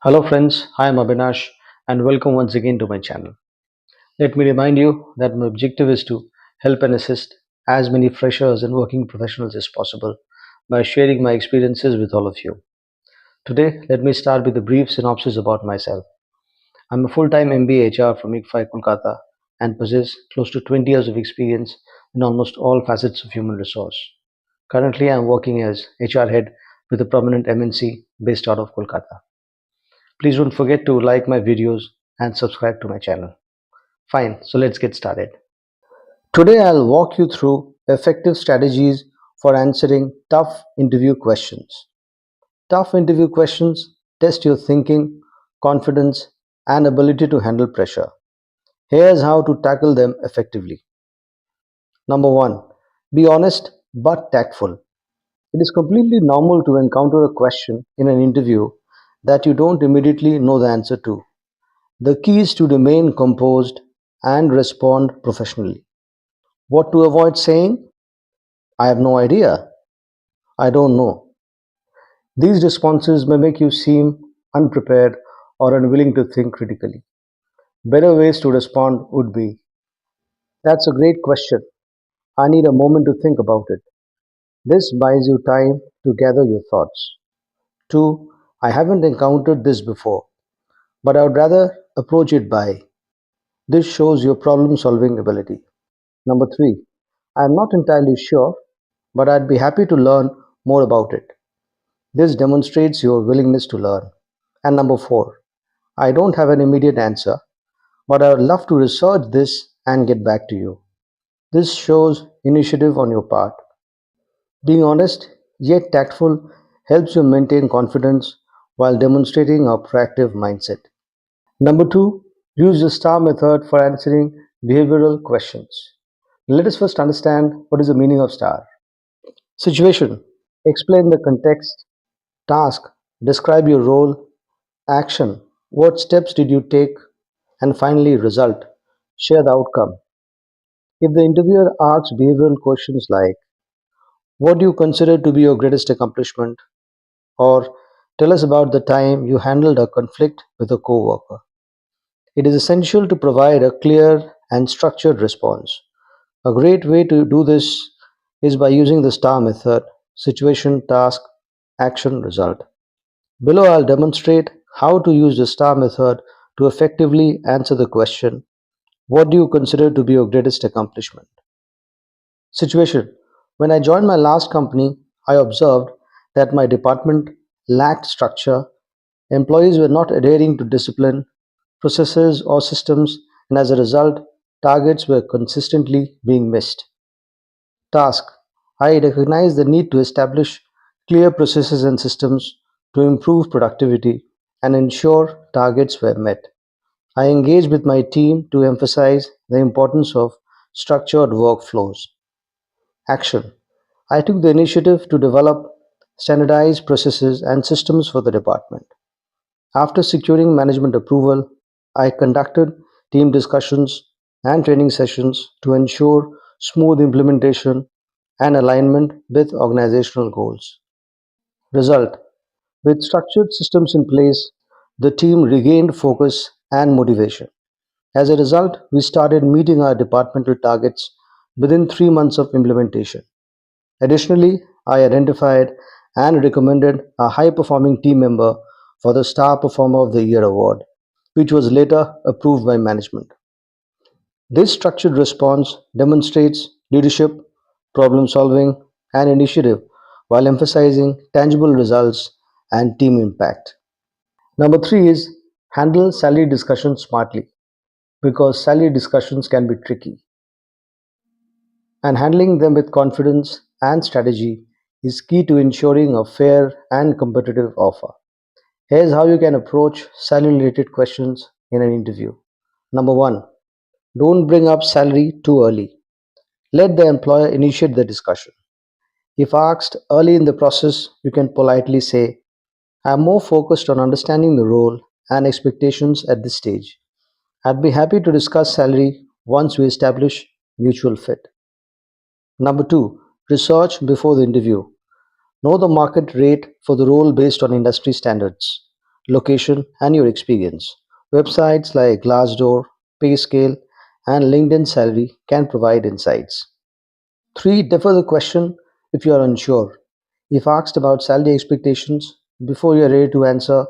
Hello friends, I am Abinash and welcome once again to my channel. Let me remind you that my objective is to help and assist as many freshers and working professionals as possible by sharing my experiences with all of you. Today, let me start with a brief synopsis about myself. I'm a full-time MBA HR from ICFI Kolkata and possess close to 20 years of experience in almost all facets of human resource. Currently, I'm working as HR head with a prominent MNC based out of Kolkata. Please don't forget to like my videos and subscribe to my channel. Fine, so let's get started. Today I'll walk you through effective strategies for answering tough interview questions. Tough interview questions test your thinking, confidence, and ability to handle pressure. Here's how to tackle them effectively. Number 1. Be honest but tactful. It is completely normal to encounter a question in an interview that you don't immediately know the answer to. The key is to remain composed and respond professionally. What to avoid saying? I have no idea. I don't know. These responses may make you seem unprepared or unwilling to think critically. Better ways to respond would be, that's a great question. I need a moment to think about it. This buys you time to gather your thoughts. 2. I haven't encountered this before, but I would rather approach it by. This shows your problem solving ability. Number 3. I am not entirely sure, but I'd be happy to learn more about it. This demonstrates your willingness to learn. And number 4. I don't have an immediate answer, but I would love to research this and get back to you. This shows initiative on your part. Being honest yet tactful helps you maintain confidence while demonstrating a proactive mindset. Number 2. Use the STAR method for answering behavioral questions. Let us first understand what is the meaning of STAR. Situation. Explain the context. Task. Describe your role. Action. What steps did you take? And finally, result. Share the outcome. If the interviewer asks behavioral questions like, what do you consider to be your greatest accomplishment? Or tell us about the time you handled a conflict with a coworker. It is essential to provide a clear and structured response. A great way to do this is by using the STAR method: situation, task, action, result. Below, I'll demonstrate how to use the STAR method to effectively answer the question, what do you consider to be your greatest accomplishment? Situation. When I joined my last company, I observed that my department lacked structure, employees were not adhering to discipline, processes, or systems, and as a result, targets were consistently being missed. Task. I recognize the need to establish clear processes and systems to improve productivity and ensure targets were met. I engaged with my team to emphasize the importance of structured workflows. Action. I took the initiative to develop standardized processes and systems for the department. After securing management approval, I conducted team discussions and training sessions to ensure smooth implementation and alignment with organizational goals. Result. With structured systems in place, the team regained focus and motivation. As a result, we started meeting our departmental targets within 3 months of implementation. Additionally, I identified and recommended a high performing team member for the Star Performer of the Year award, which was later approved by management. This structured response demonstrates leadership, problem solving, and initiative while emphasizing tangible results and team impact. Number 3 is handle salary discussions smartly, because salary discussions can be tricky, and handling them with confidence and strategy is key to ensuring a fair and competitive offer. Here's how you can approach salary related questions in an interview. Number 1. Don't bring up salary too early. Let the employer initiate the discussion. If asked early in the process, you can politely say, I'm more focused on understanding the role and expectations at this stage. I'd be happy to discuss salary once we establish mutual fit. Number 2. Research before the interview. Know the market rate for the role based on industry standards. location, and your experience. Websites like Glassdoor, Payscale, and LinkedIn Salary can provide insights. 3. Defer the question if you are unsure. If asked about salary expectations before you are ready to answer,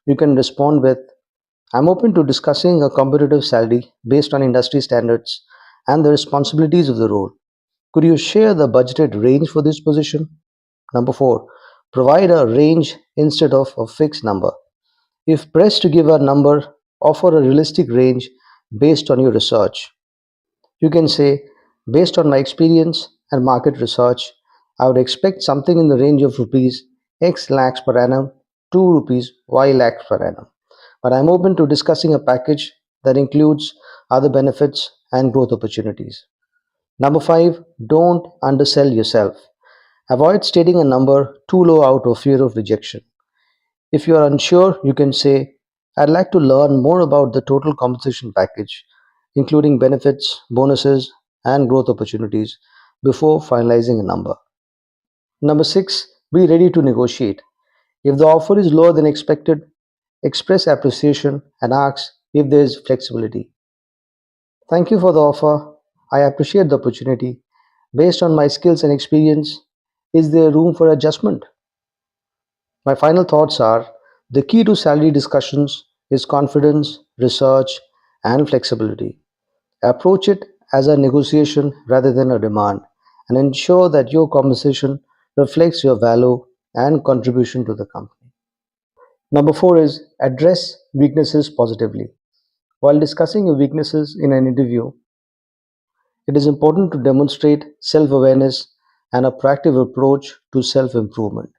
you can respond with, I'm open to discussing a competitive salary based on industry standards and the responsibilities of the role. Could you share the budgeted range for this position? Number 4. Provide a range instead of a fixed number. If pressed to give a number, offer a realistic range based on your research. You can say, based on my experience and market research, I would expect something in the range of rupees X lakhs per annum to rupees Y lakhs per annum. But I'm open to discussing a package that includes other benefits and growth opportunities. Number 5, don't undersell yourself. Avoid stating a number too low out of fear of rejection. If you are unsure, you can say, I'd like to learn more about the total compensation package, including benefits, bonuses, and growth opportunities, before finalizing a number. Number 6, be ready to negotiate. If the offer is lower than expected, express appreciation and ask if there is flexibility. Thank you for the offer. I appreciate the opportunity. Based on my skills and experience, is there room for adjustment? My final thoughts are the key to salary discussions is confidence, research, and flexibility. Approach it as a negotiation rather than a demand and ensure that your compensation reflects your value and contribution to the company. Number 4 is address weaknesses positively. While discussing your weaknesses in an interview, it is important to demonstrate self awareness and a proactive approach to self improvement.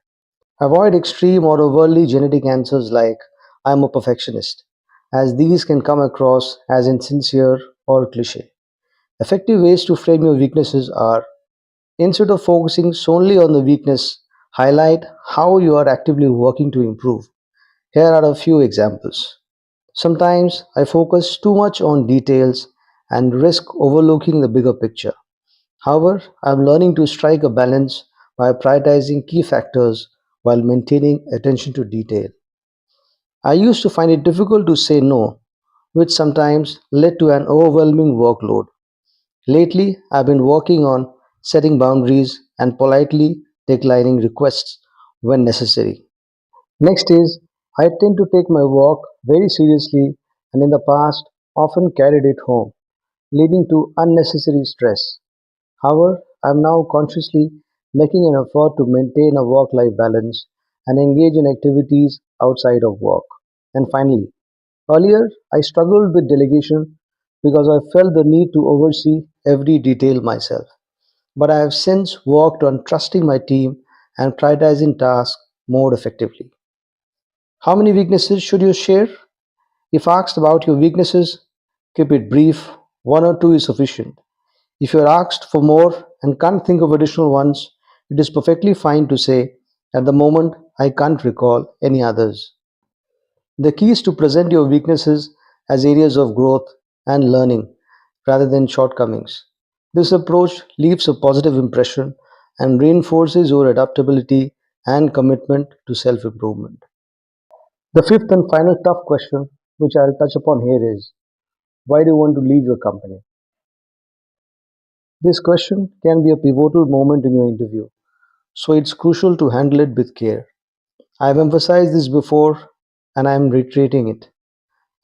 Avoid extreme or overtly genetic answers like I am a perfectionist, as these can come across as insincere or cliche. Effective ways to frame your weaknesses are instead of focusing solely on the weakness, highlight how you are actively working to improve. Here are a few examples. Sometimes I focus too much on details and risk overlooking the bigger picture. However, I'm learning to strike a balance by prioritizing key factors while maintaining attention to detail. I used to find it difficult to say no, which sometimes led to an overwhelming workload. Lately, I've been working on setting boundaries and politely declining requests when necessary. Next is, I tend to take my work very seriously and in the past often carried it home, leading to unnecessary stress. However, I am now consciously making an effort to maintain a work life balance and engage in activities outside of work. And finally, earlier I struggled with delegation because I felt the need to oversee every detail myself. But I have since worked on trusting my team and prioritizing tasks more effectively. How many weaknesses should you share? If asked about your weaknesses, keep it brief, one or two is sufficient. If you are asked for more and can't think of additional ones, it is perfectly fine to say, at the moment, I can't recall any others. The key is to present your weaknesses as areas of growth and learning rather than shortcomings. This approach leaves a positive impression and reinforces your adaptability and commitment to self improvement. The fifth and final tough question, which I'll touch upon here, is why do you want to leave your company? This question can be a pivotal moment in your interview, so it's crucial to handle it with care. I've emphasized this before and I'm reiterating it.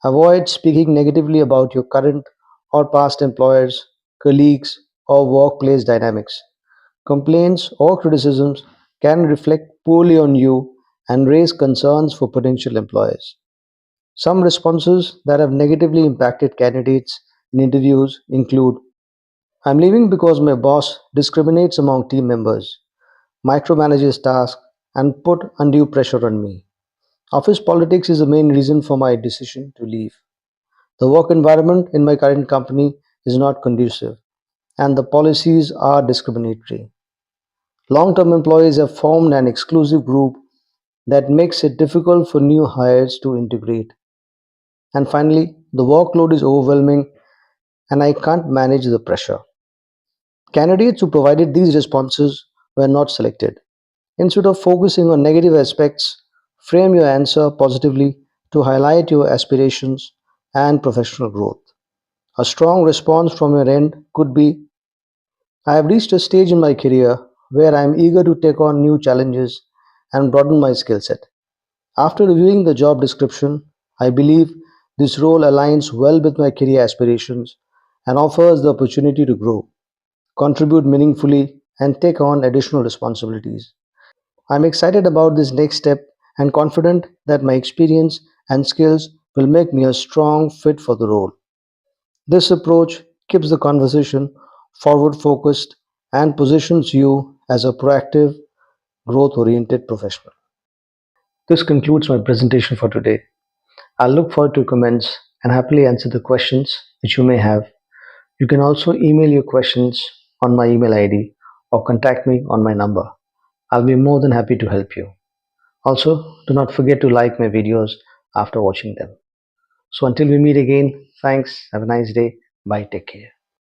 Avoid speaking negatively about your current or past employers, colleagues, or workplace dynamics. Complaints or criticisms can reflect poorly on you and raise concerns for potential employers. Some responses that have negatively impacted candidates in interviews include I'm leaving because my boss discriminates among team members, micromanages tasks, and put undue pressure on me. Office politics is the main reason for my decision to leave. The work environment in my current company is not conducive, and the policies are discriminatory. Long term employees have formed an exclusive group that makes it difficult for new hires to integrate. And finally, the workload is overwhelming and I can't manage the pressure. Candidates who provided these responses were not selected. Instead of focusing on negative aspects, frame your answer positively to highlight your aspirations and professional growth. A strong response from your end could be: I have reached a stage in my career where I am eager to take on new challenges and broaden my skill set. After reviewing the job description, I believe this role aligns well with my career aspirations and offers the opportunity to grow, contribute meaningfully, and take on additional responsibilities. I'm excited about this next step and confident that my experience and skills will make me a strong fit for the role. This approach keeps the conversation forward focused and positions you as a proactive, growth oriented professional. This concludes my presentation for today. I'll look forward to comments and happily answer the questions which you may have. You can also email your questions on my email ID or contact me on my number. I'll be more than happy to help you. Also, do not forget to like my videos after watching them. So, until we meet again, thanks. Have a nice day. Bye. Take care.